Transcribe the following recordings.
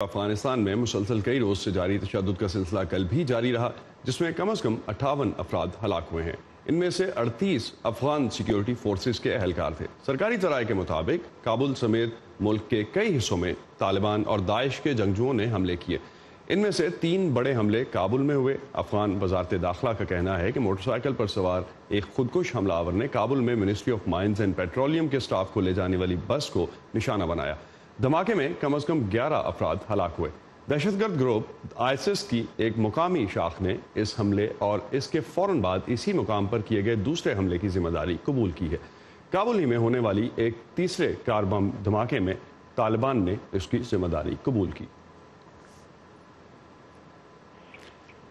افغانستان میں مسلسل کئی روز سے جاری تشدد کا سلسلہ کل بھی جاری رہا، جس میں کم از کم 58 افراد ہلاک ہوئے ہیں۔ ان میں سے 38 افغان سیکیورٹی فورسز کے اہلکار تھے۔ سرکاری ذرائع کے مطابق کابل سمیت ملک کے کئی حصوں میں طالبان اور داعش کے جنگجوؤں نے حملے کیے۔ ان میں سے 3 بڑے حملے کابل میں ہوئے۔ افغان وزارت داخلہ کا کہنا ہے کہ موٹر سائیکل پر سوار ایک خودکش حملہ آور نے کابل میں ministry of mines and petroleum کے سٹاف کو لے جانے والی بس کو نشانہ بنایا۔ دھماکے میں کم از کم 11 افراد ہلاک ہوئے۔ دہشت گرد گروپ آئیسس کی ایک مقامی شاخ نے اس حملے اور اس کے فوراً بعد اسی مقام پر کیے گئے دوسرے حملے کی ذمہ داری قبول کی ہے۔ کابل ہی میں ہونے والی ایک تیسرے کار بم دھماکے میں طالبان نے اس کی ذمہ داری قبول کی۔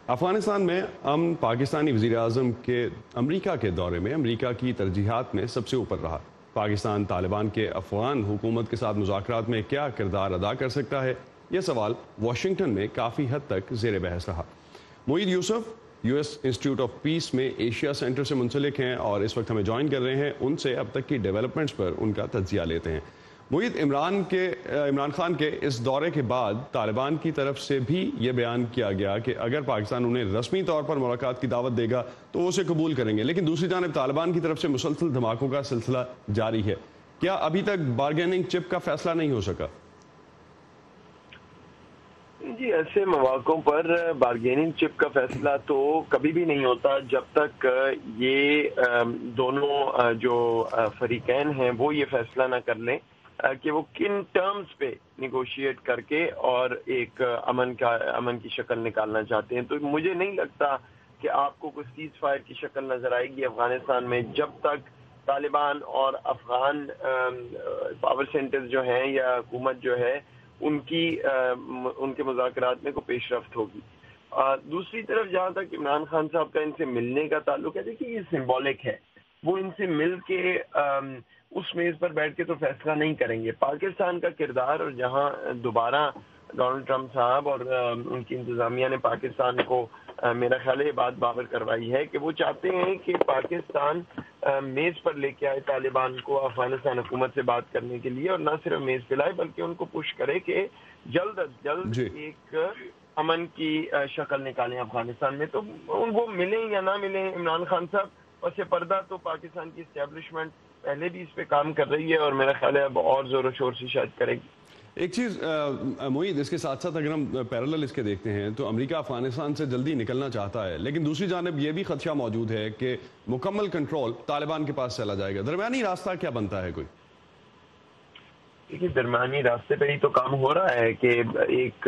افغانستان میں امن پاکستانی وزیر اعظم کے امریکہ کے دورے میں امریکہ کی ترجیحات میں سب سے اوپر رہا۔ پاکستان طالبان کے افغان حکومت کے ساتھ مذاکرات میں کیا کردار ادا کر سکتا ہے، یہ سوال واشنگٹن میں کافی حد تک زیر بحث رہا۔ Moeed Yusuf U S Institute of Peace میں ایشیا سینٹر سے منسلک ہیں اور اس وقت ہمیں جوائن کر رہے ہیں۔ ان سے اب تک کی ڈیولپمنٹس پر ان کا تجزیہ لیتے ہیں۔ معید، عمران خان کے اس دورے کے بعد طالبان کی طرف سے بھی یہ بیان کیا گیا کہ اگر پاکستان انہیں رسمی طور پر ملاقات کی دعوت دے گا تو وہ اسے قبول کریں گے، لیکن دوسری جانب طالبان کی طرف سے مسلسل دھماکوں کا سلسلہ جاری ہے۔ کیا ابھی تک بارگیننگ چپ کا فیصلہ نہیں ہو سکا؟ جی، ایسے مواقعوں پر بارگیننگ چپ کا فیصلہ تو کبھی بھی نہیں ہوتا جب تک یہ دونوں جو فریقین ہیں وہ یہ فیصلہ نہ کر لیں کہ وہ کن ٹرمز پہ نیگوشیٹ کر کے اور ایک امن کی شکل نکالنا چاہتے ہیں۔ تو مجھے نہیں لگتا کہ آپ کو کوئی سیز فائر کی شکل نظر آئے گی افغانستان میں جب تک طالبان اور افغان پاور سینٹرز جو ہیں یا حکومت جو ہے ان کے مذاکرات میں کوئی پیش رفت ہوگی۔ دوسری طرف جہاں تک عمران خان صاحب کا ان سے ملنے کا تعلق ہے، دیکھیے یہ سمبولک ہے، وہ ان سے مل کے اس میز پر بیٹھ کے تو فیصلہ نہیں کریں گے۔ پاکستان کا کردار، اور جہاں دوبارہ ڈونلڈ ٹرمپ صاحب اور ان کی انتظامیہ نے پاکستان کو میرا خیال ہے یہ بات باور کروائی ہے کہ وہ چاہتے ہیں کہ پاکستان میز پر لے کے آئے طالبان کو افغانستان حکومت سے بات کرنے کے لیے، اور نہ صرف میز پہ لائے بلکہ ان کو پش کرے کہ جلد از جلد ایک امن کی شکل نکالیں افغانستان میں۔ تو وہ ملیں یا نہ ملیں عمران خان صاحب، پس پردہ تو پاکستان کی اسٹیبلشمنٹ پہلے بھی اس پہ کام کر رہی ہے اور میرا خیال ہے اب اور زور و شور سے شاید کرے گی۔ ایک چیز معید، اس کے ساتھ ساتھ اگر ہم پیرالل اس کے دیکھتے ہیں تو امریکہ افغانستان سے جلدی نکلنا چاہتا ہے، لیکن دوسری جانب یہ بھی خدشہ موجود ہے کہ مکمل کنٹرول طالبان کے پاس چلا جائے گا۔ درمیانی راستہ کیا بنتا ہے کوئی؟ دیکھیے، درمیانی راستے پہ ہی تو کام ہو رہا ہے کہ ایک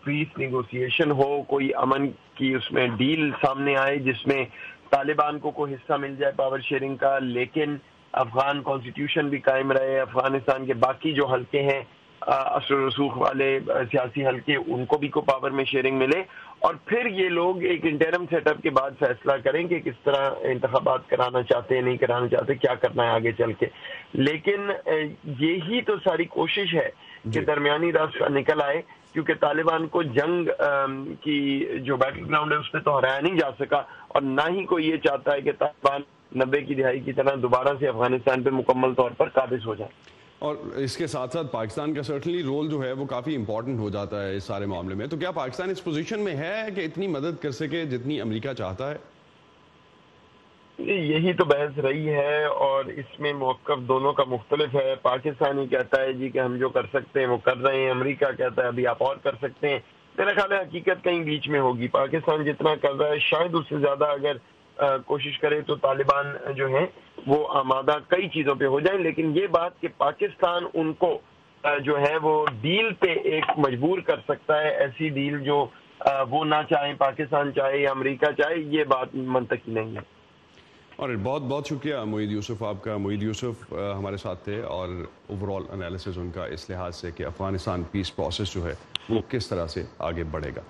پیس نیگوسیشن ہو، کوئی امن کی اس میں ڈیل سامنے آئے جس میں طالبان کو کوئی حصہ مل جائے پاور شیئرنگ کا، لیکن افغان کانسٹیٹیوشن بھی قائم رہے، افغانستان کے باقی جو حلقے ہیں اثر و رسوخ والے سیاسی حلقے، ان کو بھی کو پاور میں شیئرنگ ملے، اور پھر یہ لوگ ایک انٹرم سیٹ اپ کے بعد فیصلہ کریں کہ کس طرح انتخابات کرانا چاہتے ہیں، نہیں کرانا چاہتے، کیا کرنا ہے آگے چل کے۔ لیکن یہی تو ساری کوشش ہے کہ درمیانی راستہ نکل آئے، کیونکہ طالبان کو جنگ کی جو بیٹل گراؤنڈ ہے اس پہ تو ہرایا نہیں جا سکا، اور نہ ہی کوئی یہ چاہتا ہے کہ طالبان 90 کی دہائی کی طرح دوبارہ سے افغانستان پہ مکمل طور پر قابض ہو جائے۔ اور اس کے ساتھ ساتھ پاکستان کا سرٹنلی رول جو ہے وہ کافی امپورٹنٹ ہو جاتا ہے اس سارے معاملے میں۔ تو کیا پاکستان اس پوزیشن میں ہے کہ اتنی مدد کر سکے جتنی امریکہ چاہتا ہے؟ یہی تو بحث رہی ہے، اور اس میں موقف دونوں کا مختلف ہے۔ پاکستانی کہتا ہے جی کہ ہم جو کر سکتے ہیں وہ کر رہے ہیں، امریکہ کہتا ہے ابھی آپ اور کر سکتے ہیں۔ میرا خیال ہے حقیقت کہیں بیچ میں ہوگی۔ پاکستان جتنا کر رہا ہے شاید اس سے زیادہ اگر کوشش کرے تو طالبان جو ہیں وہ آمادہ کئی چیزوں پہ ہو جائیں، لیکن یہ بات کہ پاکستان ان کو جو ہے وہ ڈیل پہ ایک مجبور کر سکتا ہے، ایسی ڈیل جو وہ نہ چاہیں، پاکستان چاہے یا امریکہ چاہے، یہ بات منطقی نہیں ہے۔ اور بہت بہت شکریہ معید یوسف آپ کا۔ معید یوسف ہمارے ساتھ تھے اور اوورال انالیسز ان کا اس لحاظ سے کہ افغانستان پیس پروسیس جو ہے وہ کس طرح سے آگے بڑھے گا۔